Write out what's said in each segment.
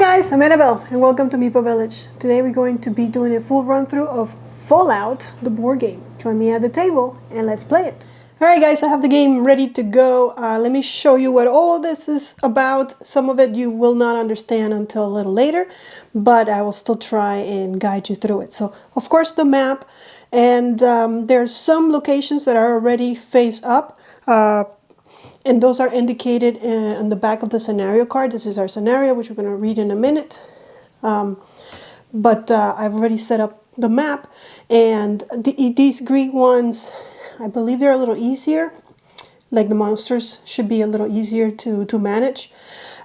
guys, I'm Annabelle and welcome to Meeple Village. Today we're going to be doing a full run through of Fallout, the board game. Join me at the table and let's play it. Alright guys, I have the game ready to go. Let me show you what all of this is about. Some of it you will not understand until a little later, but I will still try and guide you through it. So of course the map, and there's some locations that are already face up. And those are indicated on the back of the scenario card. This is our scenario, which we're going to read in a minute. But I've already set up the map. And these Greek ones, I believe they're a little easier. Like the monsters should be a little easier to manage.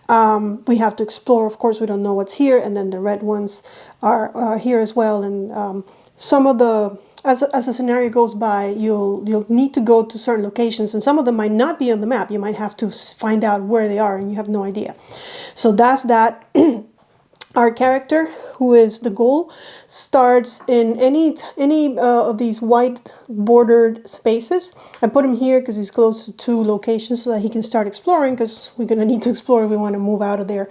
We have to explore, of course, we don't know what's here. And then the red ones are here as well. And some of the... As the scenario goes by, you'll need to go to certain locations, and some of them might not be on the map. You might have to find out where they are, and you have no idea. So that's that. Our character, who is the ghoul, starts in any of these white bordered spaces. I put him here because he's close to two locations so that he can start exploring, because we're going to need to explore if we want to move out of there.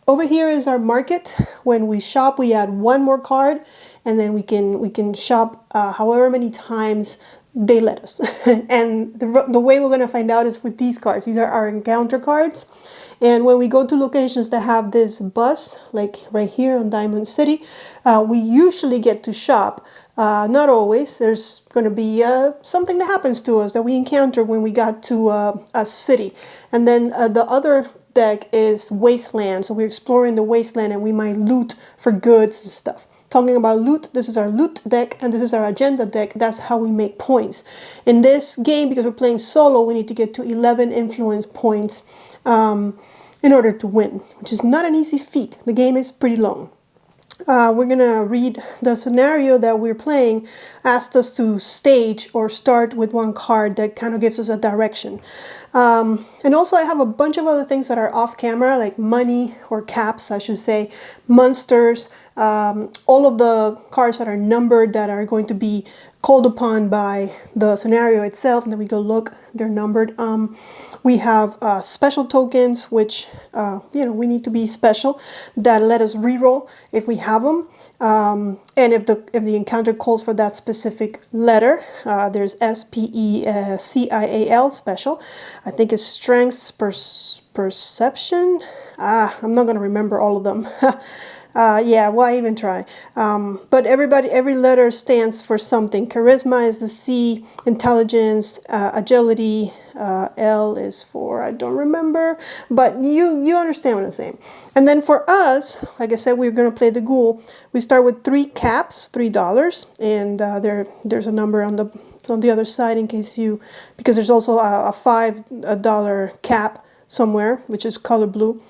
Over here is our market. When we shop, we add one more card, and then we can shop however many times they let us. And the way we're going to find out is with these cards. These are our encounter cards. And when we go to locations that have this bus, like right here on Diamond City, we usually get to shop. Not always. There's going to be something that happens to us that we encounter when we got to a city. And then the other deck is wasteland. So we're exploring the wasteland, and we might loot for goods and stuff. Talking about loot, this is our loot deck, and this is our agenda deck. That's how we make points. In this game, because we're playing solo, we need to get to 11 influence points in order to win, which is not an easy feat. The game is pretty long. We're going to read the scenario that we're playing. Asked us to stage or start with one card that kind of gives us a direction. And also I have a bunch of other things that are off camera, like money, or caps, I should say, monsters, all of the cards that are numbered that are going to be called upon by the scenario itself, and then we go look, they're numbered. We have special tokens, which we need to be special, that let us reroll if we have them, and if the encounter calls for that specific letter. There's SPECIAL, special. I think it's strength, perception. I'm not going to remember all of them. Yeah, why even try? But every letter stands for something. Charisma is the C, intelligence, agility, L is for, I don't remember, but you understand what I'm saying. And then for us, like I said, we're going to play the ghoul. We start with 3 caps, $3, and there's a number on the other side in case because there's also a $5 cap somewhere, which is color blue.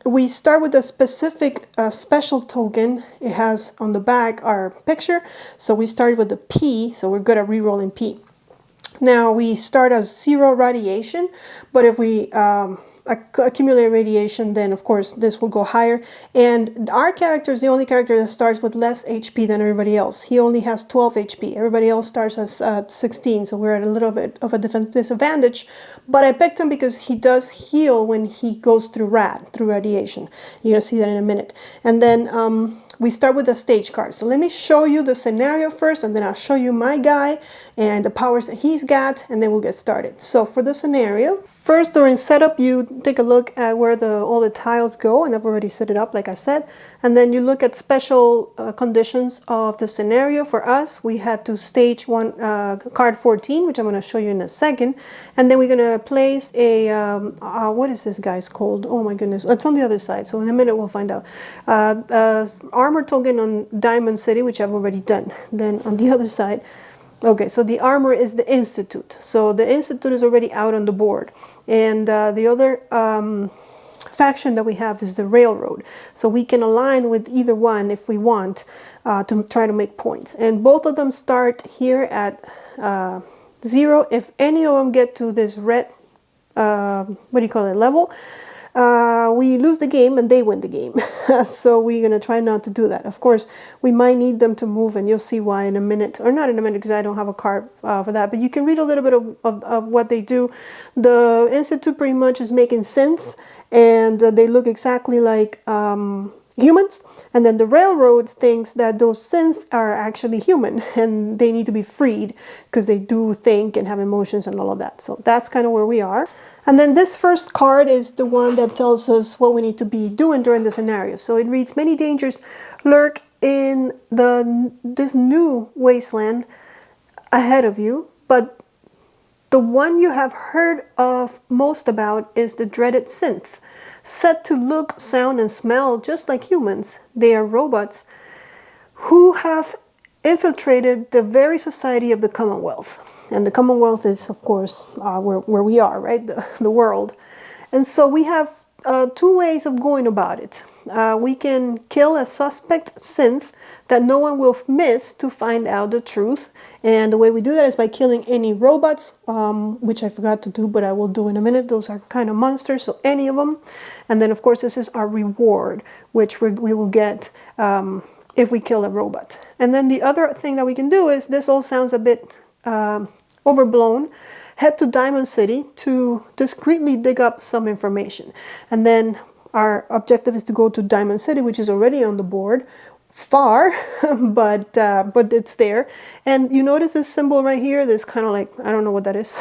We start with a specific special token. It has on the back our picture. So we start with the P, so we're good at re-rolling P. Now we start as 0 radiation, but if we accumulate radiation, then of course this will go higher. And our character is the only character that starts with less HP than everybody else. He only has 12 HP. Everybody else starts at 16, so we're at a little bit of a disadvantage. But I picked him because he does heal when he goes through radiation. You're gonna see that in a minute. And then we start with the stage card. So let me show you the scenario first, and then I'll show you my guy and the powers that he's got, and then we'll get started. So for the scenario, first during setup, you take a look at where all the tiles go, and I've already set it up like I said. And then you look at special conditions of the scenario. For us, we had to stage one card 14, which I'm going to show you in a second. And then we're going to place a, what is this guy's called? Oh my goodness, it's on the other side. So in a minute we'll find out. Armor token on Diamond City, which I've already done. Then on the other side, okay, so the armor is the Institute. So the Institute is already out on the board. And the other faction that we have is the Railroad. So we can align with either one if we want to try to make points. And both of them start here at 0. If any of them get to this red, level, we lose the game and they win the game. So we're going to try not to do that. Of course, we might need them to move, and you'll see why in a minute. Or not in a minute, because I don't have a card for that. But you can read a little bit of what they do. The Institute pretty much is making synths, and they look exactly like humans. And then the railroads thinks that those synths are actually human, and they need to be freed because they do think and have emotions and all of that. So that's kind of where we are. And then this first card is the one that tells us what we need to be doing during the scenario. So it reads, many dangers lurk in this new wasteland ahead of you, but the one you have heard of most about is the dreaded synth. Set to look, sound, and smell just like humans, they are robots who have infiltrated the very society of the Commonwealth. And the Commonwealth is, of course, where we are, right? The world. And so we have two ways of going about it. We can kill a suspect synth that no one will miss to find out the truth. And the way we do that is by killing any robots, which I forgot to do, but I will do in a minute. Those are kind of monsters, so any of them. And then, of course, this is our reward, which we will get if we kill a robot. And then the other thing that we can do is, this all sounds a bit overblown, head to Diamond City to discreetly dig up some information. And then our objective is to go to Diamond City, which is already on the board. Far, but it's there. And you notice this symbol right here, this kind of like, I don't know what that is,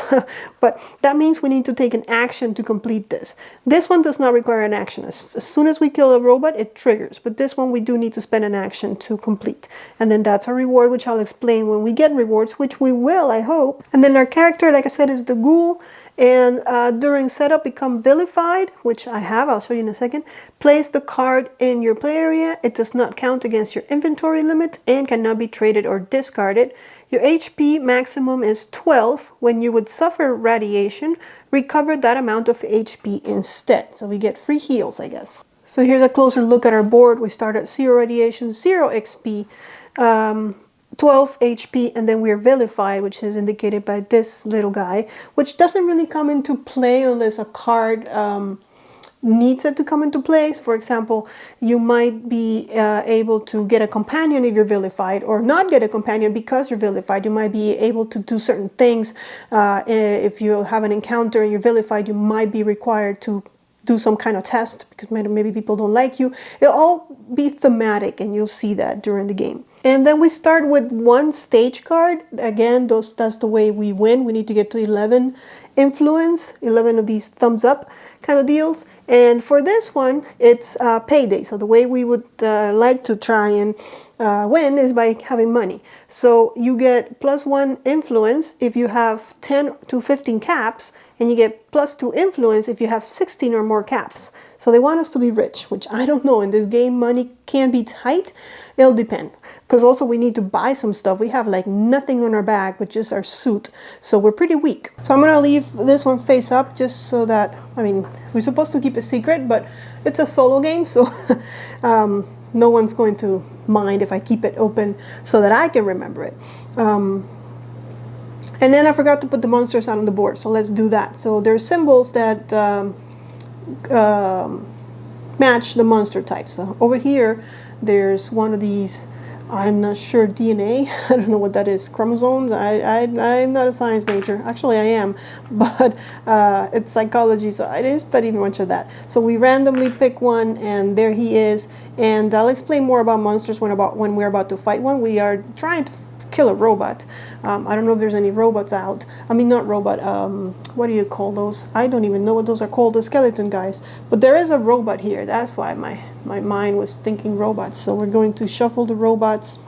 but that means we need to take an action to complete this. This one does not require an action. As soon as we kill a robot, it triggers, but this one we do need to spend an action to complete. And then that's our reward, which I'll explain when we get rewards, which we will, I hope. And then our character, like I said, is the ghoul. And during setup, become vilified, which I have, I'll show you in a second. Place the card in your play area. It does not count against your inventory limit and cannot be traded or discarded. Your HP maximum is 12. When you would suffer radiation, recover that amount of HP instead. So we get free heals, I guess. So here's a closer look at our board. We start at 0 radiation, 0 XP. 12 HP, and then we're vilified, which is indicated by this little guy, which doesn't really come into play unless a card needs it to come into place. For example, you might be able to get a companion if you're vilified, or not get a companion because you're vilified. You might be able to do certain things. If you have an encounter and you're vilified, you might be required to do some kind of test because maybe people don't like you. It'll all be thematic, and you'll see that during the game. And then we start with one stage card. Again, that's the way we win. We need to get to 11 influence, 11 of these thumbs up kind of deals. And for this one, it's payday. So the way we would like to try and win is by having money. So you get +1 influence if you have 10 to 15 caps, and you get +2 influence if you have 16 or more caps. So they want us to be rich, which I don't know. In this game, money can be tight. It'll depend. Because also we need to buy some stuff. We have like nothing on our back but just our suit. So we're pretty weak. So I'm going to leave this one face up just so that, I mean, we're supposed to keep it secret, but it's a solo game. So no one's going to mind if I keep it open so that I can remember it. And then I forgot to put the monsters out on the board. So let's do that. So there's symbols that match the monster types. So over here, there's one of these, I'm not sure, DNA. I don't know what that is. Chromosomes. I'm not a science major. Actually, I am, but it's psychology, so I didn't study much of that. So we randomly pick one, and there he is. And I'll explain more about monsters when we're about to fight one. We are trying to kill a robot. I don't know if there's any robots out. I mean, not robot. What do you call those? I don't even know what those are called. The skeleton guys. But there is a robot here. That's why my mind was thinking robots. So we're going to shuffle the robots.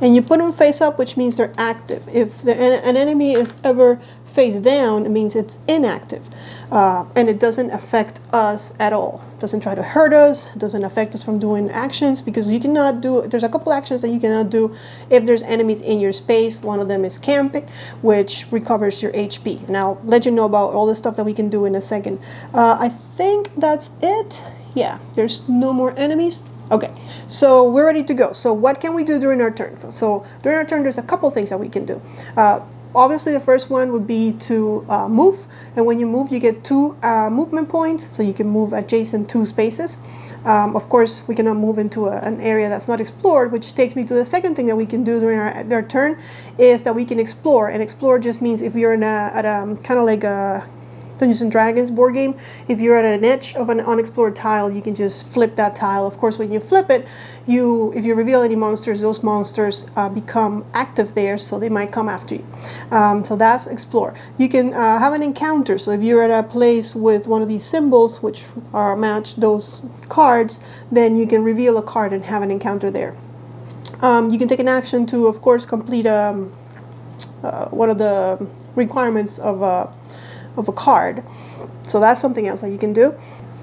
And you put them face up, which means they're active. If an enemy is ever face down, it means it's inactive. And it doesn't affect us at all. It doesn't try to hurt us. It doesn't affect us from doing actions, because you cannot do, there's a couple actions that you cannot do if there's enemies in your space. One of them is camping, which recovers your HP. And I'll let you know about all the stuff that we can do in a second. I think that's it. Yeah, there's no more enemies. Okay, so we're ready to go. So what can we do during our turn? So during our turn, there's a couple things that we can do. obviously the first one would be to move, and when you move you get 2 movement points, so you can move adjacent 2 spaces. Of course we cannot move into an area that's not explored, which takes me to the second thing that we can do during our turn, is that we can explore. And explore just means if you're at a kind of like a Dungeons and Dragons board game, if you're at an edge of an unexplored tile, you can just flip that tile. Of course, when you flip it, if you reveal any monsters, those monsters become active there, so they might come after you. So that's explore. You can have an encounter. So if you're at a place with one of these symbols, which are match those cards, then you can reveal a card and have an encounter there. You can take an action to, of course, complete one of the requirements of a card. So that's something else that you can do.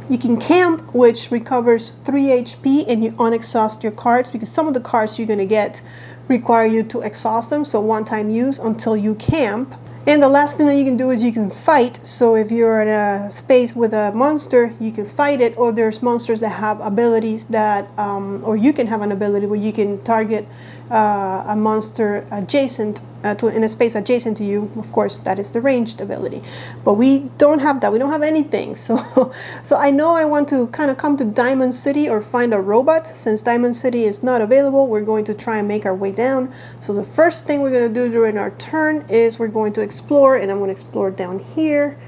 You can camp, which recovers 3 HP, and you unexhaust your cards, because some of the cards you're going to get require you to exhaust them, so one-time use until you camp. And the last thing that you can do is you can fight. So if you're in a space with a monster, you can fight it, or there's monsters that have abilities that, or you can have an ability where you can target a monster adjacent in a space adjacent to you. Of course, that is the ranged ability, but we don't have that. We don't have anything. So I know I want to kind of come to Diamond City or find a robot. Since Diamond City is not available, we're going to try and make our way down. So the first thing we're going to do during our turn is we're going to explore, and I'm going to explore down here,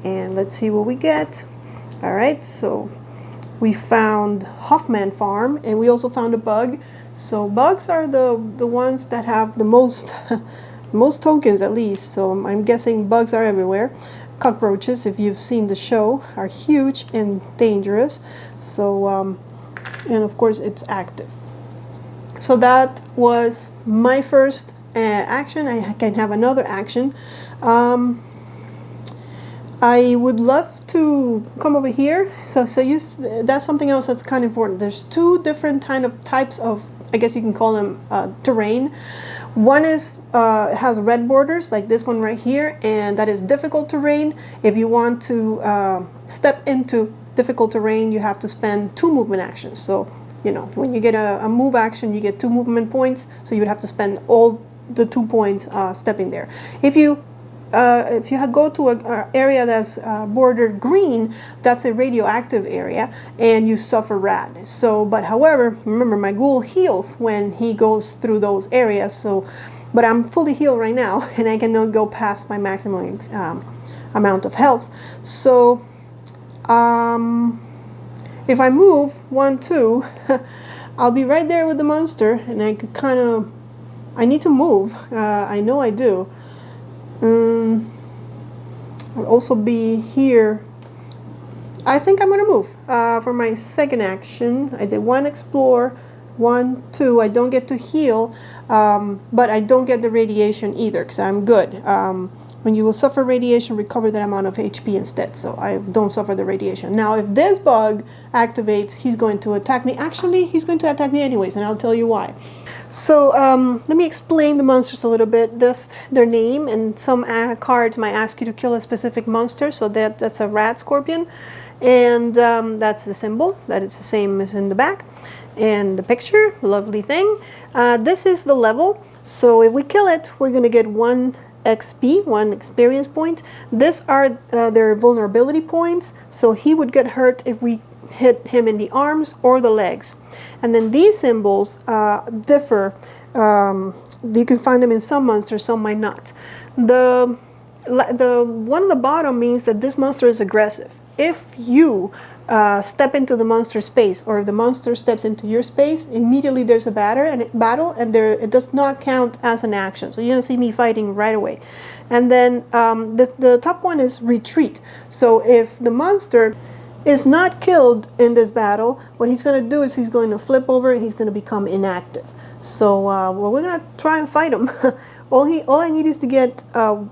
and let's see what we get. All right, so we found Hoffman Farm, and we also found a bug. So bugs are the ones that have the most most tokens, at least. So I'm guessing bugs are everywhere. Cockroaches, if you've seen the show, are huge and dangerous. So and of course it's active. So that was my first action. I can have another action. I would love to come over here. So that's something else that's kind of important. There's 2 different types of, I guess you can call them terrain. One is has red borders, like this one right here, and that is difficult terrain. If you want to step into difficult terrain, you have to spend 2 movement actions. So, you know, when you get a move action, you get 2 movement points, so you would have to spend all the 2 points stepping there. If you go to an area that's bordered green, that's a radioactive area, and you suffer rad. So, but however, remember, my ghoul heals when he goes through those areas. So, but I'm fully healed right now, and I cannot go past my maximum amount of health. So, if I move 1, 2, I'll be right there with the monster, and I could I need to move. I know I do. I'll also be here. I think I'm gonna move for my second action. I did 1 explore, 1, 2. I don't get to heal, but I don't get the radiation either, because I'm good. When you will suffer radiation, recover that amount of HP instead, so I don't suffer the radiation. Now, if this bug activates, he's going to attack me. Actually, he's going to attack me anyways, and I'll tell you why. So let me explain the monsters a little bit. Their name, and some cards might ask you to kill a specific monster. So that's a rat scorpion, and that's the symbol. That is the same as in the back. And the picture, lovely thing. This is the level. So if we kill it, we're going to get 1 XP, 1 experience point. These are their vulnerability points. So he would get hurt if we hit him in the arms or the legs. And then these symbols differ. You can find them in some monsters, some might not. The one on the bottom means that this monster is aggressive. If you step into the monster space, or if the monster steps into your space, immediately there's a battle, and it does not count as an action. So you're going to see me fighting right away. And then the top one is retreat. So if the monster is not killed in this battle, what he's going to do is he's going to flip over and he's going to become inactive. So well, we're going to try and fight him. all I need is to get,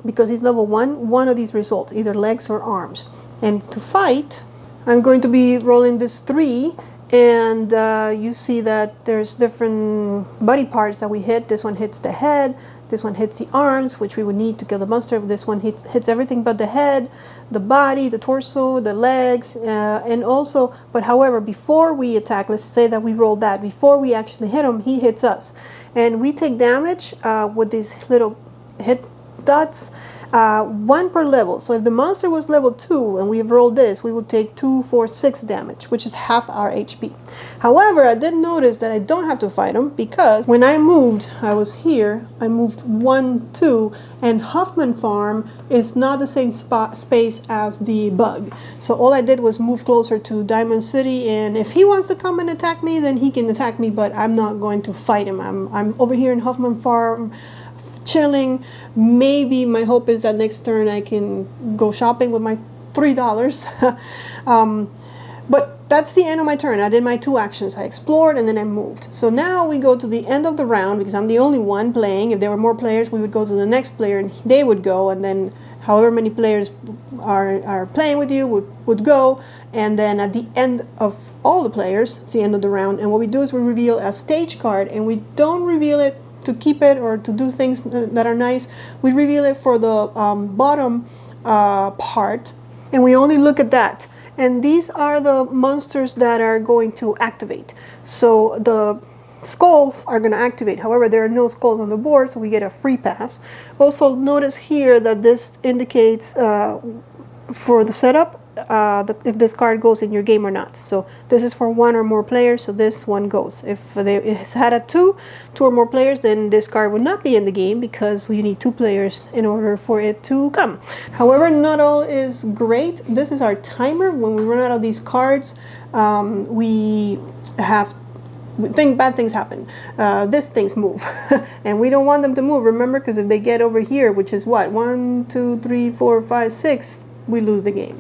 because he's level 1, one of these results, either legs or arms. And to fight, I'm going to be rolling this 3, and you see that there's different body parts that we hit. This one hits the head, this one hits the arms, which we would need to kill the monster. This one hits everything but the head, the body, the torso, the legs, and also, but however, before we attack, let's say that we roll that, before we actually hit him, he hits us. And we take damage with these little hit dots, 1 per level. So if the monster was level 2 and we've rolled this, we would take 2, 4, 6 damage, which is half our HP. However, I did notice that I don't have to fight him because when I moved, I was here, I moved 1, 2, and Huffman Farm is not the same space as the bug. So all I did was move closer to Diamond City, and if he wants to come and attack me, then he can attack me, but I'm not going to fight him. I'm over here in Huffman Farm chilling. Maybe my hope is that next turn I can go shopping with my $3. But that's the end of my turn. I did my 2 actions. I explored and then I moved. So now we go to the end of the round because I'm the only one playing. If there were more players, we would go to the next player and they would go, and then however many players are playing with you would go, and then at the end of all the players, it's the end of the round, and what we do is we reveal a stage card, and we don't reveal it to keep it or to do things that are nice. We reveal it for the bottom part, and we only look at that. And these are the monsters that are going to activate. So the skulls are going to activate. However, there are no skulls on the board, so we get a free pass. Also, notice here that this indicates for the setup if this card goes in your game or not. So this is for 1 or more players, so this one goes. If it's had a 2 or more players, then this card would not be in the game because you need 2 players in order for it to come. However, not all is great. This is our timer. When we run out of these cards, we think bad things happen. These things move and we don't want them to move, remember, because if they get over here, which is what, 1, 2, 3, 4, 5, 6, we lose the game.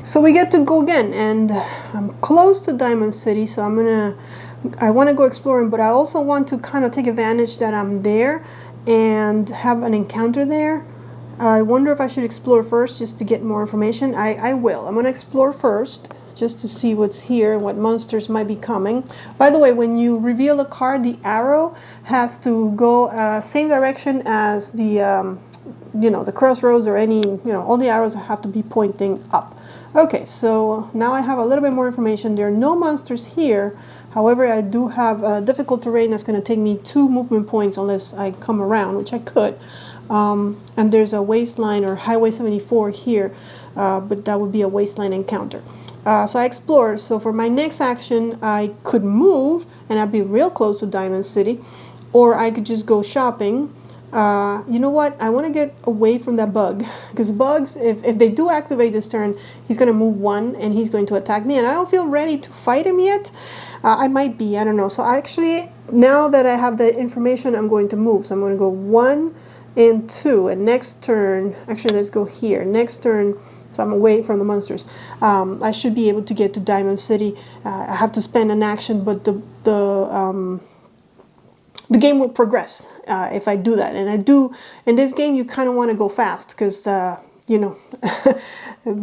So we get to go again, and I'm close to Diamond City, so I want to go exploring, but I also want to kind of take advantage that I'm there and have an encounter there. I wonder if I should explore first just to get more information. I will. I'm going to explore first just to see what's here and what monsters might be coming. By the way, when you reveal a card, the arrow has to go same direction as the the crossroads or any, all the arrows have to be pointing up. Okay, so now I have a little bit more information. There are no monsters here. However, I do have difficult terrain that's going to take me 2 movement points unless I come around, which I could. And there's a wasteland or Highway 74 here, but that would be a wasteland encounter. So I explored. So for my next action, I could move and I'd be real close to Diamond City, or I could just go shopping. You know what? I want to get away from that bug because bugs, if they do activate this turn, he's going to move 1 and he's going to attack me, and I don't feel ready to fight him yet. I might be, I don't know. So actually, now that I have the information, I'm going to move. So I'm going to go 1 and 2, and next turn, actually let's go here. Next turn, so I'm away from the monsters. I should be able to get to Diamond City. I have to spend an action, but the game will progress if I do that. And I do, in this game, you kind of want to go fast because,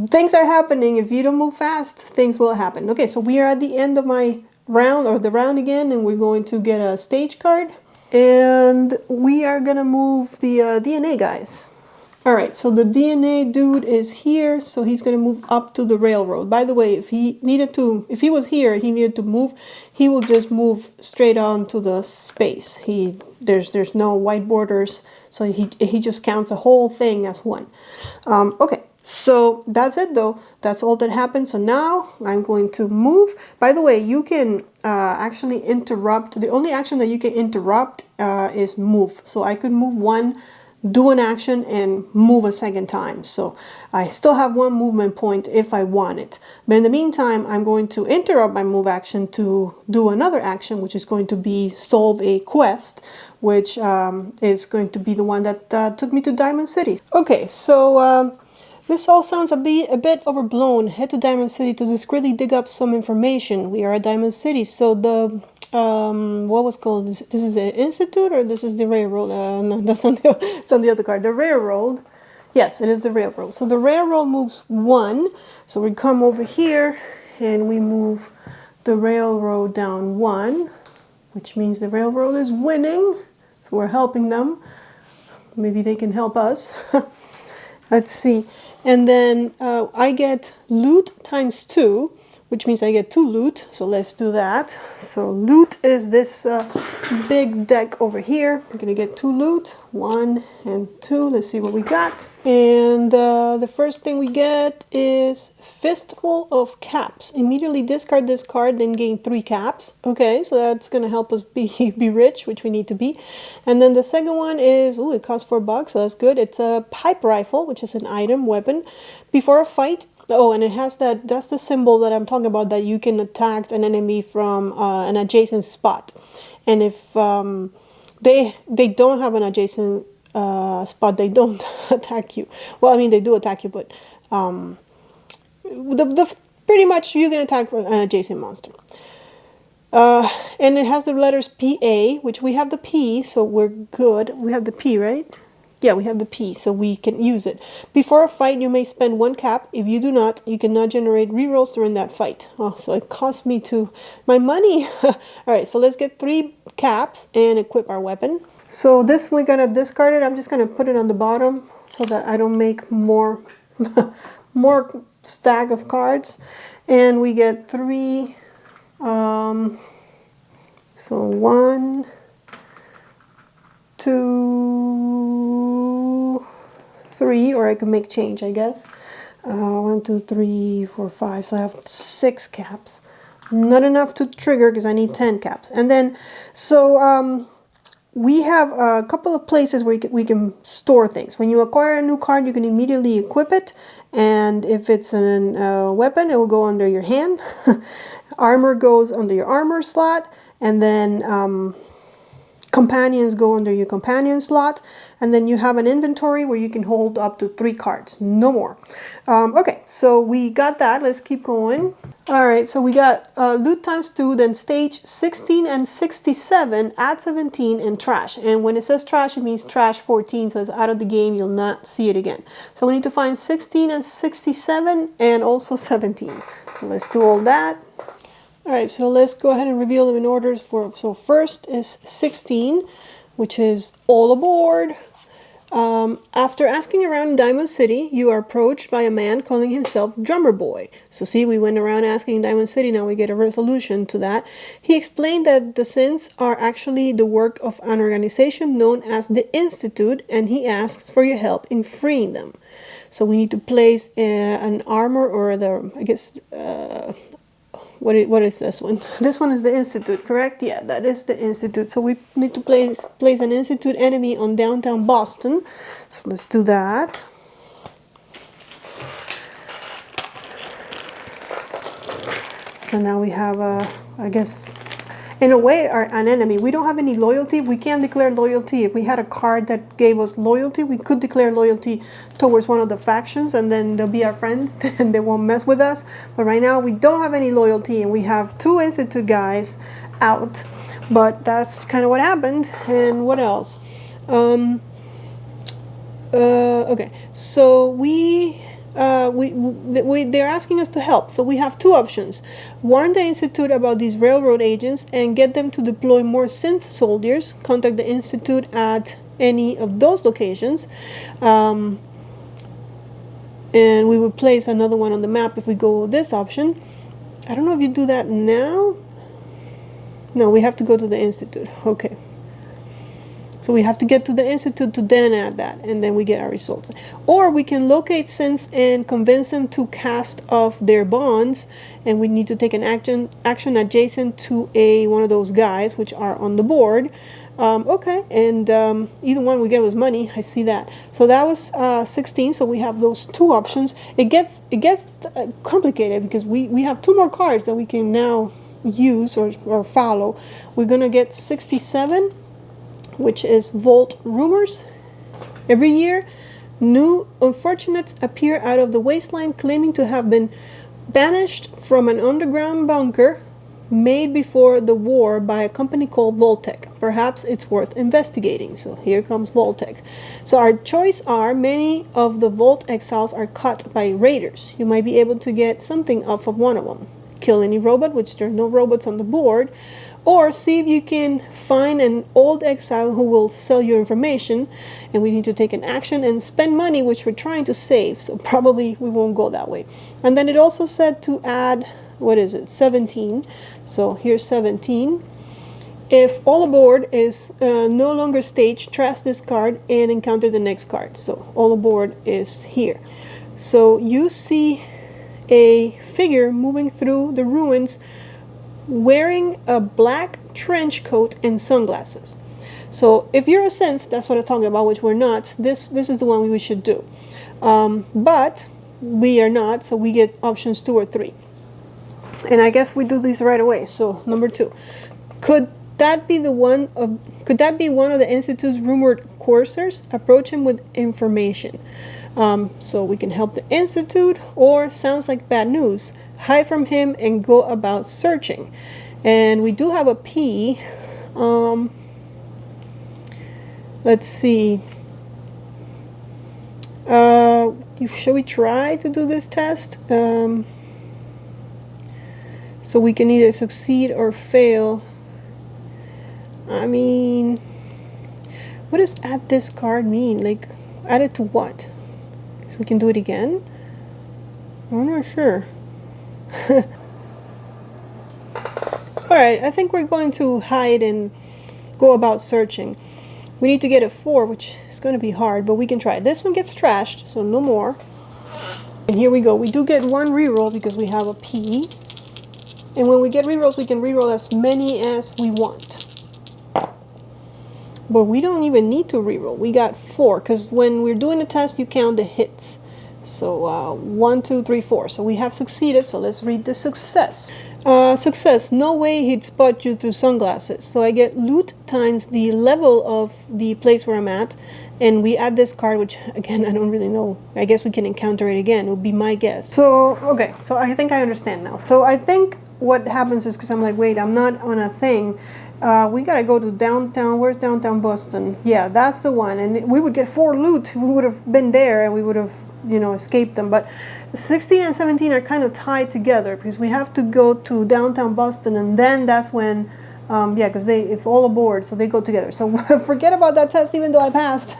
things are happening. If you don't move fast, things will happen. Okay, so we are at the end of my round, or the round again, and we're going to get a stage card. And we are going to move the DNA guys. All right, so the DNA dude is here, so he's going to move up to the railroad. By the way, if he was here, he needed to move, he will just move straight on to the space. There's no white borders, so he just counts the whole thing as 1. Okay, so that's it though. That's all that happened. So now I'm going to move. By the way, you can actually interrupt. The only action that you can interrupt is move. So I could move 1, do an action, and move a second time. So I still have 1 movement point if I want it. But in the meantime, I'm going to interrupt my move action to do another action, which is going to be solve a quest, which is going to be the one that took me to Diamond City. Okay, so this all sounds a bit overblown. Head to Diamond City to discreetly dig up some information. We are at Diamond City, so the what was called this is the institute, or this is the railroad? No, that's on it's on the other card. The railroad, yes, it is the railroad. So the railroad moves 1, so we come over here and we move the railroad down 1, which means the railroad is winning, so we're helping them. Maybe they can help us. Let's see. And then I get loot times 2, which means I get 2 loot. So let's do that. So loot is this big deck over here. I'm gonna get 2 loot, 1 and 2. Let's see what we got. And the first thing we get is Fistful of Caps. Immediately discard this card, then gain 3 caps. Okay, so that's gonna help us be rich, which we need to be. And then the second one is, oh, it costs $4, so that's good. It's a pipe rifle, which is an item, weapon. Before a fight, oh, and it has that's the symbol that I'm talking about, that you can attack an enemy from an adjacent spot. And if they don't have an adjacent spot, they don't attack you. Well, I mean, they do attack you, but pretty much you can attack an adjacent monster. And it has the letters PA, which we have the P, so we're good. We have the P, right? Yeah, we have the P, so we can use it. Before a fight, you may spend 1 cap. If you do not, you cannot generate rerolls during that fight. Oh, so it cost me my money. All right, so let's get 3 caps and equip our weapon. So this, we're gonna discard it. I'm just gonna put it on the bottom so that I don't make more stack of cards. And we get 3. So 1, 2, 3, or I can make change, I guess. 1, 2, 3, 4, 5. So I have 6 caps. Not enough to trigger because I need 10 caps. And then, so we have a couple of places where we can store things. When you acquire a new card, you can immediately equip it. And if it's a weapon, it will go under your hand. Armor goes under your armor slot. And then companions go under your companion slot. And then you have an inventory where you can hold up to 3 cards, no more. Okay, so we got that. Let's keep going. All right, so we got loot times 2, then stage 16 and 67, add 17, and trash. And when it says trash, it means trash 14, so it's out of the game. You'll not see it again. So we need to find 16 and 67 and also 17. So let's do all that. All right, so let's go ahead and reveal them in order. So first is 16, which is all aboard. After asking around Diamond City, you are approached by a man calling himself Drummer Boy. So see, we went around asking Diamond City, now we get a resolution to that. He explained that the synths are actually the work of an organization known as the Institute, and he asks for your help in freeing them. So we need to place an armor, or I guess, what is this one? This one is the Institute, correct? Yeah, that is the Institute. So we need to place an Institute enemy on downtown Boston. So let's do that. So now we have I guess, in a way, an enemy. We don't have any loyalty. We can't declare loyalty. If we had a card that gave us loyalty, we could declare loyalty towards one of the factions, and then they'll be our friend and they won't mess with us. But right now we don't have any loyalty, and we have 2 Institute guys out. But that's kind of what happened. And what else? Okay, so they're asking us to help. So we have 2 options. Warn the Institute about these railroad agents and get them to deploy more synth soldiers. Contact the Institute at any of those locations. And we would place another one on the map if we go with this option. I don't know if you do that now. No, we have to go to the Institute. Okay. So we have to get to the Institute to then add that, and then we get our results. Or we can locate synths and convince them to cast off their bonds, and we need to take an action adjacent to one of those guys, which are on the board. Okay, and either one we get was money. I see that. So that was 16. So we have those 2 options. It gets complicated because we have 2 more cards that we can now use or follow. We're gonna get 67. Which is Vault Rumors. Every year, new unfortunates appear out of the wasteland claiming to have been banished from an underground bunker made before the war by a company called Voltec. Perhaps it's worth investigating. So here comes Voltec. So our choice are, many of the Vault exiles are caught by raiders. You might be able to get something off of one of them. Kill any robot, which there are no robots on the board. Or see if you can find an old exile who will sell you information, and we need to take an action and spend money, which we're trying to save, so probably we won't go that way. And then it also said to add what is it, 17. So here's 17. If all aboard is no longer staged, trash this card and encounter the next card. So all aboard is here. So you see a figure moving through the ruins wearing a black trench coat and sunglasses. So if you're a synth, that's what I'm talking about, which we're not. This is the one we should do. But we are not, so we get options 2 or 3. And I guess we do these right away. So number 2. Could that be one of the Institute's rumored coursers? Approach him with information. So we can help the Institute, or sounds like bad news. Hide from him and go about searching. And we do have a P. Let's see. Shall we try to do this test? So we can either succeed or fail. I mean, what does add this card mean? Like, add it to what? So we can do it again? I'm not sure. Alright, I think we're going to hide and go about searching. We need to get a 4, which is going to be hard, but we can try. This one gets trashed, so no more. And here we go. We do get 1 reroll because we have a P. And when we get rerolls, we can reroll as many as we want. But we don't even need to reroll. We got 4, because when we're doing a test, you count the hits. So 1, 2, 3, 4. So we have succeeded, so let's read the success. Success. No way he'd spot you through sunglasses. So I get loot times the level of the place where I'm at, and we add this card, which again I don't really know. I guess we can encounter it again. It would be my guess. So okay, so I think I understand now. So I think what happens is, because I'm like, wait, I'm not on a thing. We gotta go to downtown. Where's downtown Boston? Yeah, that's the one. And we would get 4 loot. We would have been there, and we would have, you know, escaped them. But 16 and 17 are kind of tied together, because we have to go to downtown Boston, and then that's when, yeah, because if all aboard, so they go together. So forget about that test, even though I passed.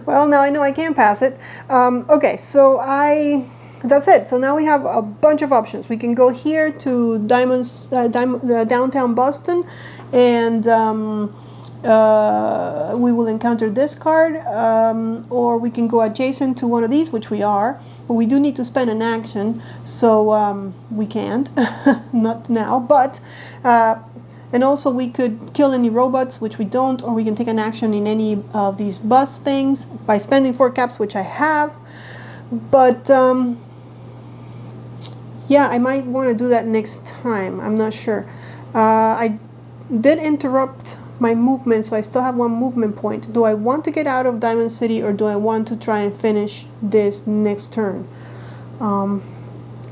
Well, now I know I can pass it. Okay, so that's it. So now we have a bunch of options. We can go here to downtown Boston, and we will encounter this card, or we can go adjacent to one of these, which we are, but we do need to spend an action, so we can't. Not now, but and also we could kill any robots, which we don't, or we can take an action in any of these bus things by spending 4 caps, which I have. But yeah, I might want to do that next time. I'm not sure. I did interrupt my movement, so I still have 1 movement point. Do I want to get out of Diamond City, or do I want to try and finish this next turn?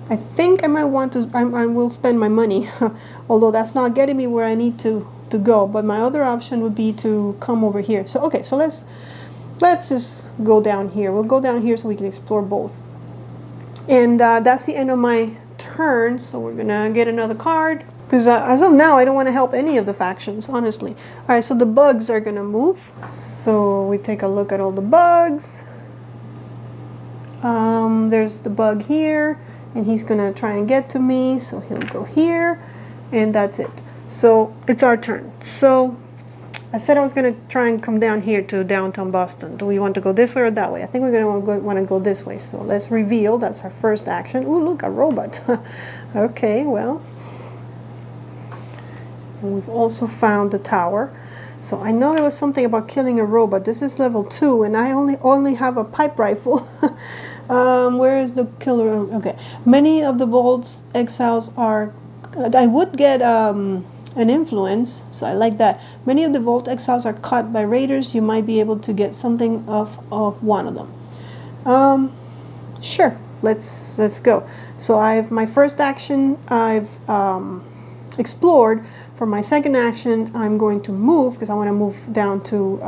I think I might want to. I will spend my money, although that's not getting me where I need to go. But my other option would be to come over here. So okay, so let's just go down here. We'll go down here so we can explore both. And that's the end of my turn. So we're gonna get another card. Because as of now, I don't want to help any of the factions, honestly. All right, so the bugs are going to move. So we take a look at all the bugs. There's the bug here, and he's going to try and get to me. So he'll go here, and that's it. So it's our turn. So I said I was going to try and come down here to downtown Boston. Do we want to go this way or that way? I think we're going to want to go this way. So let's reveal. That's our first action. Ooh, look, a robot. Okay, well. And we've also found the tower. So I know there was something about killing a robot. This is level 2, and I only have a pipe rifle. Where is the killer? Okay. Many of the Vault's exiles are... I would get an influence, so I like that. Many of the Vault exiles are caught by raiders. You might be able to get something of one of them. Sure. Let's go. So I have my first action. I've explored. For my second action, I'm going to move, because I want to move down to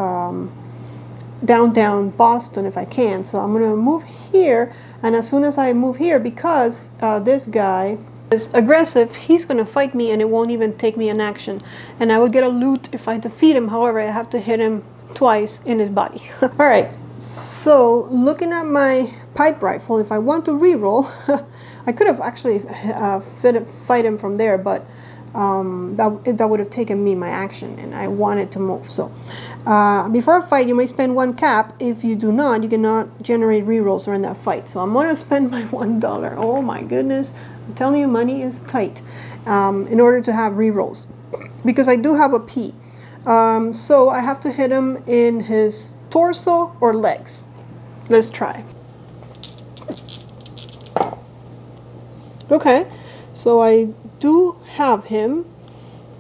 downtown Boston if I can. So I'm going to move here, and as soon as I move here, because this guy is aggressive, he's going to fight me, and it won't even take me an action. And I will get a loot if I defeat him. However, I have to hit him twice in his body. All right, so looking at my pipe rifle, if I want to reroll, I could have actually fight him from there, but that would have taken me my action, and I wanted to move. So before a fight, you may spend 1 cap. If you do not, you cannot generate rerolls during that fight. So I'm going to spend my $1. Oh my goodness. I'm telling you, money is tight in order to have rerolls. Because I do have a P. So I have to hit him in his torso or legs. Let's try. Okay, so I do have him.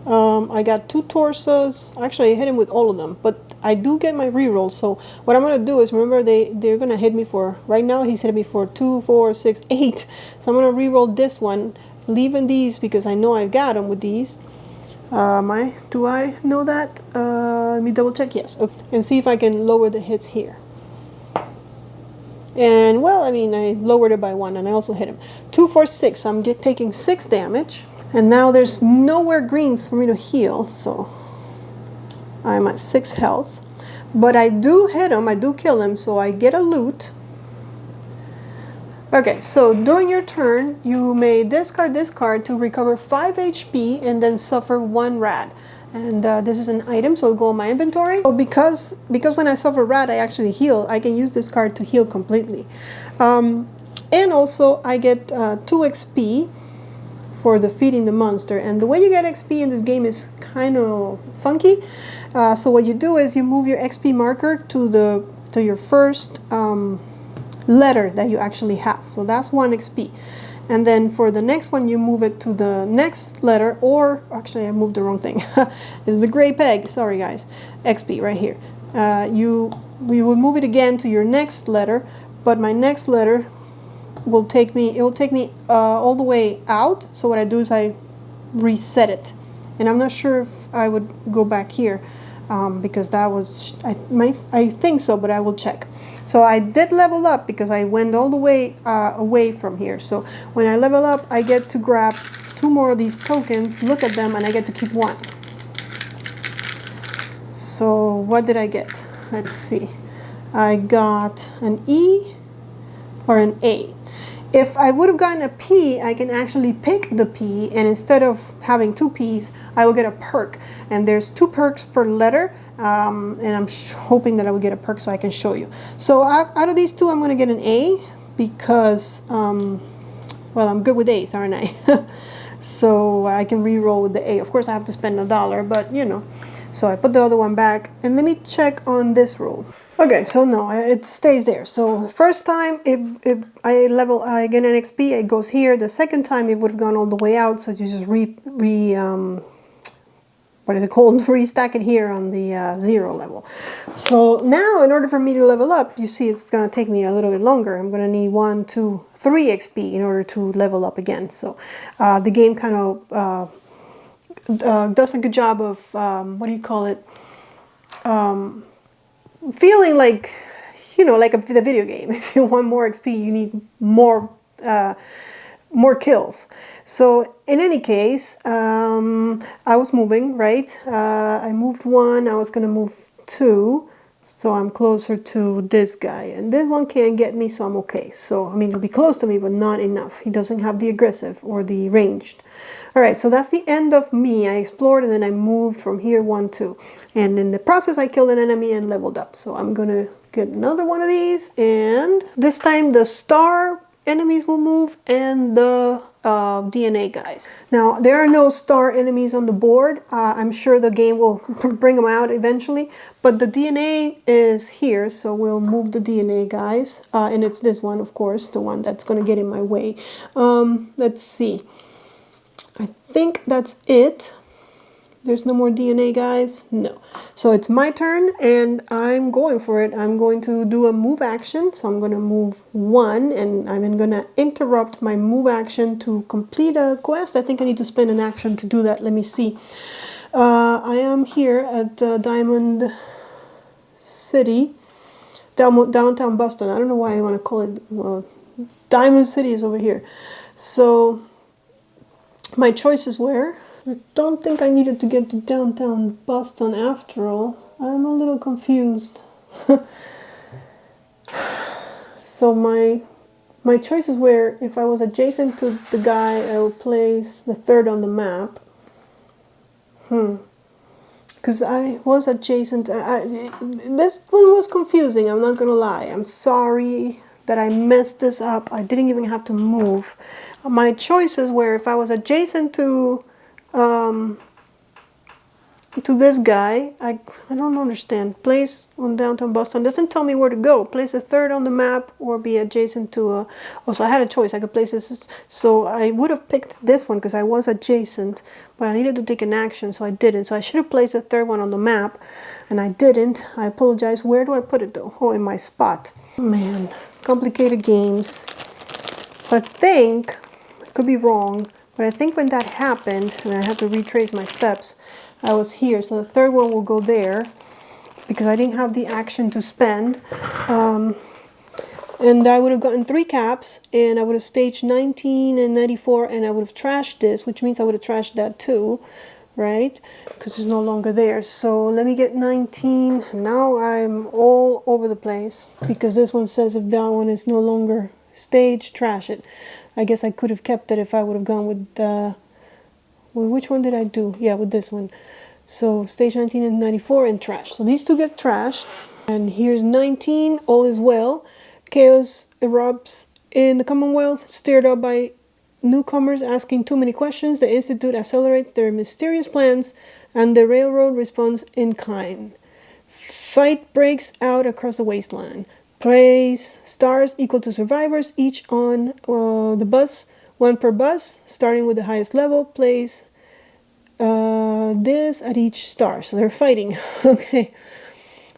I got 2 torsos. Actually, I hit him with all of them, but I do get my rerolls. So what I'm going to do is, remember, they're going to hit me for, right now he's hitting me for 2, 4, 6, 8. So I'm going to reroll this one, leaving these because I know I've got him with these. Do I know that? Let me double check. Yes. Okay. And see if I can lower the hits here. And well, I mean, I lowered it by 1, and I also hit him. 2, 4, 6. So I'm taking 6 damage. And now there's nowhere greens for me to heal, so I'm at 6 health. But I do hit him, I do kill him, so I get a loot. Okay, so during your turn, you may discard this card to recover 5 HP and then suffer 1 rad. And this is an item, so it'll go in my inventory. So because when I suffer rad, I actually heal. I can use this card to heal completely. And also, I get 2 XP for defeating the monster. And the way you get XP in this game is kind of funky. So what you do is you move your XP marker to your first letter that you actually have. So that's 1 XP. And then for the next one, you move it to the next letter, or actually I moved the wrong thing. It's the gray peg. Sorry guys. XP right here. You will move it again to your next letter, but my next letter will take me, it will take me all the way out. So what I do is I reset it. And I'm not sure if I would go back here because that was, I think so, but I will check. So I did level up because I went all the way away from here. So when I level up, I get to grab 2 more of these tokens, look at them, and I get to keep 1. So what did I get? Let's see. I got an E or an A. If I would have gotten a P, I can actually pick the P, and instead of having 2 Ps, I will get a perk. And there's 2 perks per letter, and I'm hoping that I will get a perk so I can show you. So out of these 2, I'm going to get an A because, well, I'm good with A's, aren't I? So I can re-roll with the A. Of course, I have to spend $1, but you know. So I put the other one back, and let me check on this roll. Okay, so no, it stays there. So the first time I get an XP, it goes here. The second time it would have gone all the way out, so you just what is it called? Restack it here on the 0 level. So now in order for me to level up, you see it's gonna take me a little bit longer. I'm gonna need 1, 2, 3 XP in order to level up again. So the game kind of does a good job of, what do you call it? Feeling like, you know, like the video game. If you want more XP, you need more kills. So in any case, I was moving, right? I moved 1, I was gonna move 2, so I'm closer to this guy. And this one can't get me, so I'm okay. So, I mean, he'll be close to me, but not enough. He doesn't have the aggressive or the ranged. All right, so that's the end of me. I explored and then I moved from here 1, 2. And in the process, I killed an enemy and leveled up. So I'm gonna get another one of these. And this time the star enemies will move and the DNA guys. Now, there are no star enemies on the board. I'm sure the game will bring them out eventually. But the DNA is here, so we'll move the DNA guys. And it's this one, of course, the one that's gonna get in my way. Let's see. I think that's it. There's no more DNA guys? No. So it's my turn and I'm going for it. I'm going to do a move action. So I'm going to move 1 and I'm going to interrupt my move action to complete a quest. I think I need to spend an action to do that. Let me see. I am here at Diamond City, downtown Boston. I don't know why I want to call it, well, Diamond City is over here. So my choices were, I don't think I needed to get to downtown Boston after all. I'm a little confused. So my My choices were, if I was adjacent to the guy, I would place the third on the map. Because I was adjacent. This one was confusing, I'm not gonna lie. I'm sorry that I messed this up. I didn't even have to move. My choices were, if I was adjacent to this guy, I don't understand. Place on downtown Boston doesn't tell me where to go. Place a third on the map or be adjacent to a... Oh, so I had a choice. I could place this. So I would have picked this one because I was adjacent, but I needed to take an action, so I didn't. So I should have placed a third one on the map, and I didn't. I apologize. Where do I put it though? Oh, in my spot. Man, complicated games. So I think, I could be wrong, but I think when that happened, and I had to retrace my steps, I was here, so the third one will go there because I didn't have the action to spend. And I would have gotten 3 caps, and I would have staged 19 and 94, and I would have trashed this, which means I would have trashed that too, right? Because it's no longer there. So let me get 19. Now I'm all over the place because this one says if that one is no longer staged, trash it. I guess I could have kept it if I would have gone with the... Well, which one did I do? Yeah, with this one. So stage 19 and 94 and trash. So these two get trashed. And here's 19, all is well. Chaos erupts in the Commonwealth, stirred up by newcomers asking too many questions. The Institute accelerates their mysterious plans, and the railroad responds in kind. Fight breaks out across the wasteland. Praise stars equal to survivors, each on the bus. 1 per bus, starting with the highest level, place this at each star. So they're fighting. Okay.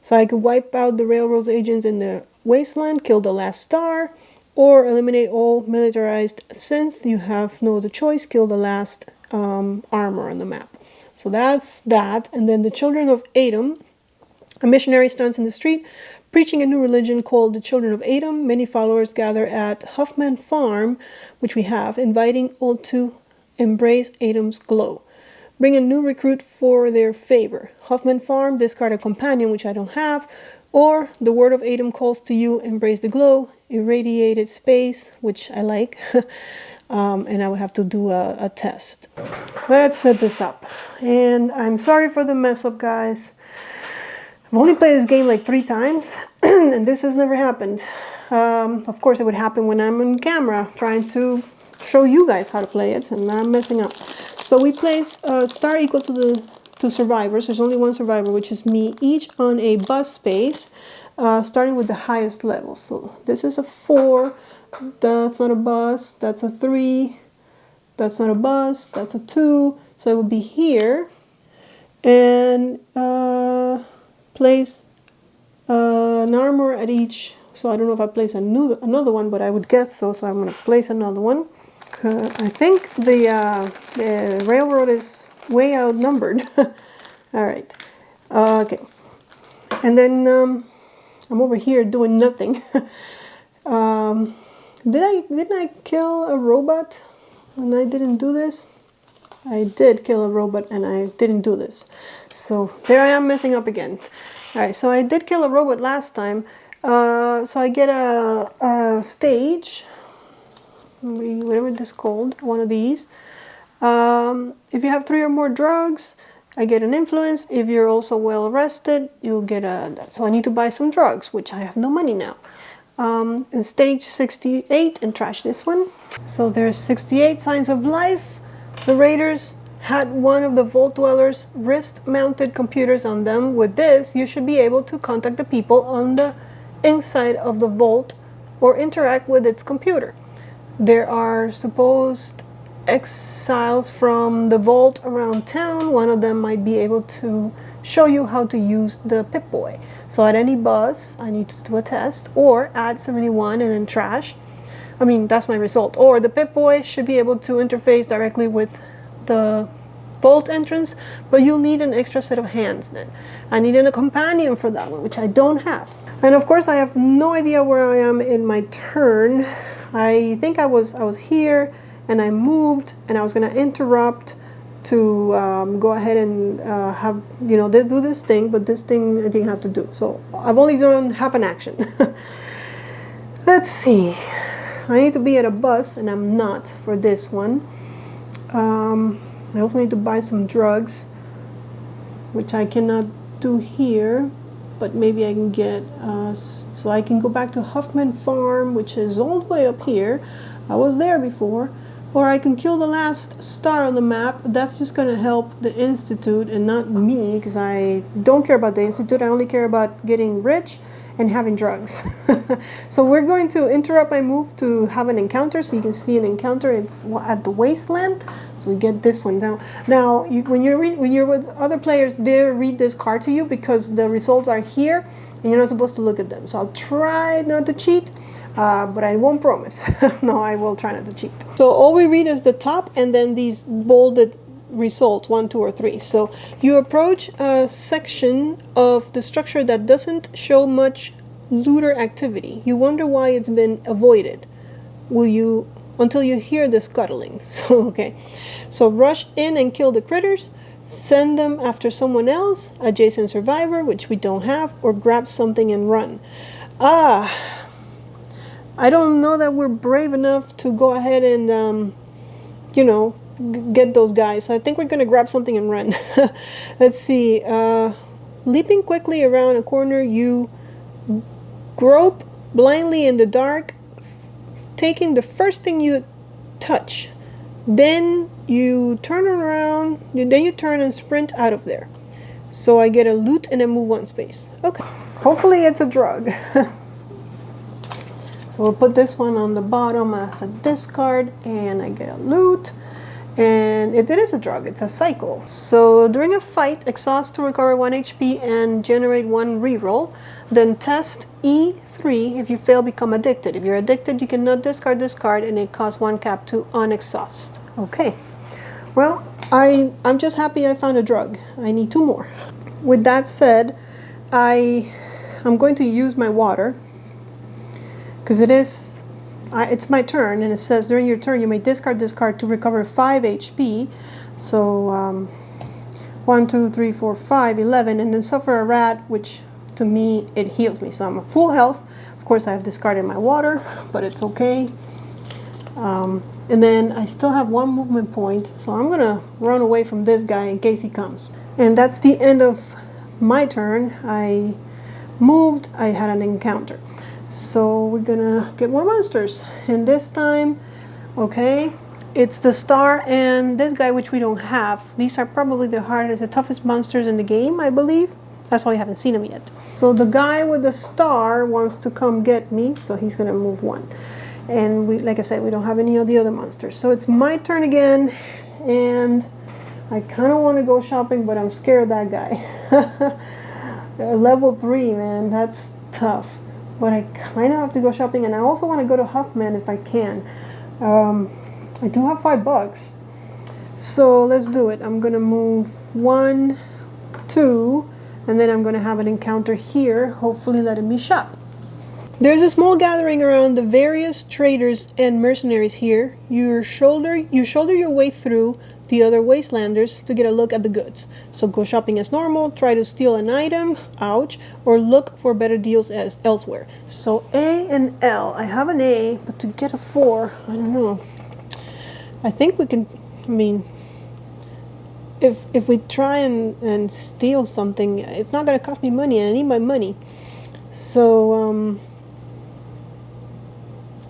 So I could wipe out the railroad's agents in the wasteland, kill the last star, or eliminate all militarized synths. You have no other choice. Kill the last armor on the map. So that's that. And then the Children of Atom. A missionary stands in the street, preaching a new religion called the Children of Atom. Many followers gather at Huffman Farm, which we have, inviting all to embrace Atom's glow. Bring a new recruit for their favor. Huffman Farm, discard a companion, which I don't have, or the word of Atom calls to you, embrace the glow, irradiated space, which I like, and I would have to do a test. Let's set this up. And I'm sorry for the mess up, guys. I've only played this game like 3 times, and this has never happened. Of course, it would happen when I'm on camera trying to show you guys how to play it, and I'm messing up. So we place a star equal to survivors. There's only 1 survivor, which is me, each on a bus space, starting with the highest level. So this is a 4. That's not a bus. That's a 3. That's not a bus. That's a 2. So it would be here, and place an armor at each. So I don't know if I place another one, but I would guess so. So I'm going to place another one. I think the railroad is way outnumbered. All right. Okay. And then I'm over here doing nothing. Didn't I kill a robot when I didn't do this? I did kill a robot and I didn't do this. So there I am messing up again. All right, so I did kill a robot last time. So I get a stage, whatever this is called, one of these. If you have 3 or more drugs, I get an influence. If you're also well rested, you'll get so I need to buy some drugs, which I have no money now. And stage 68 and trash this one. So there's 68 signs of life. The raiders had one of the vault dwellers' wrist-mounted computers on them. With this, you should be able to contact the people on the inside of the vault or interact with its computer. There are supposed exiles from the vault around town. One of them might be able to show you how to use the Pip-Boy. So at any bus, I need to do a test, or add 71 and then trash. I mean, that's my result. Or the Pip-Boy should be able to interface directly with the vault entrance, but you'll need an extra set of hands then. I needed a companion for that one, which I don't have. And of course, I have no idea where I am in my turn. I think I was here, and I moved, and I was going to interrupt to go ahead and have, do this thing, but this thing I didn't have to do. So I've only done half an action. Let's see. I need to be at a bus, and I'm not for this one. I also need to buy some drugs, which I cannot do here, but maybe I can get, so I can go back to Huffman Farm, which is all the way up here. I was there before. Or I can kill the last star on the map. That's just going to help the Institute and not me, because I don't care about the Institute. I only care about getting rich and having drugs. So we're going to interrupt my move to have an encounter, so you can see an encounter. It's at the wasteland. So we get this one down. Now, when you're with other players, they read this card to you because the results are here, and you're not supposed to look at them. So I'll try not to cheat. But I won't promise. No, I will try not to cheat. So all we read is the top and then these bolded results, 1, 2, or 3. So you approach a section of the structure that doesn't show much looter activity. You wonder why it's been avoided. Until you hear the scuttling. So, okay. So rush in and kill the critters. Send them after someone else, adjacent survivor, which we don't have, or grab something and run. I don't know that we're brave enough to go ahead and, get those guys. So I think we're going to grab something and run. Let's see. Leaping quickly around a corner, you grope blindly in the dark, taking the first thing you touch. Then you turn around, then you turn and sprint out of there. So I get a loot and I move 1 space. Okay. Hopefully it's a drug. So we'll put this one on the bottom as a discard, and I get a loot. And it is a drug, it's a cycle. So during a fight, exhaust to recover 1 HP and generate 1 reroll. Then test E3. If you fail, become addicted. If you're addicted, you cannot discard this card, and it costs 1 cap to unexhaust. Okay. Well, I'm just happy I found a drug. I need 2 more. With that said, I'm going to use my water. Because it's my turn, and it says during your turn you may discard this card to recover 5 HP. So 1, 2, 3, 4, 5, 11, and then suffer a rat, which to me it heals me. So I'm at full health. Of course, I have discarded my water, but it's okay. And then I still have 1 movement point, so I'm gonna run away from this guy in case he comes. And that's the end of my turn. I moved. I had an encounter. So we're gonna get more monsters, and this time, okay, it's the star and this guy, which we don't have. These are probably the toughest monsters in the game, I believe. That's why we haven't seen them yet. So the guy with the star wants to come get me, so he's gonna move 1. And like I said, we don't have any of the other monsters. So it's my turn again, and I kind of want to go shopping, but I'm scared of that guy. Level 3, man, that's tough. But I kind of have to go shopping, and I also want to go to Huffman if I can. I do have $5, so let's do it. I'm gonna move 1, 2, and then I'm gonna have an encounter here, hopefully letting me shop. There's a small gathering around the various traders and mercenaries here. You shoulder your way through the other wastelanders to get a look at the goods. So go shopping as normal, try to steal an item, ouch, or look for better deals as elsewhere. So A and L. I have an A, but to get a 4, I don't know. I think we can, if we try and steal something, it's not gonna cost me money, and I need my money. So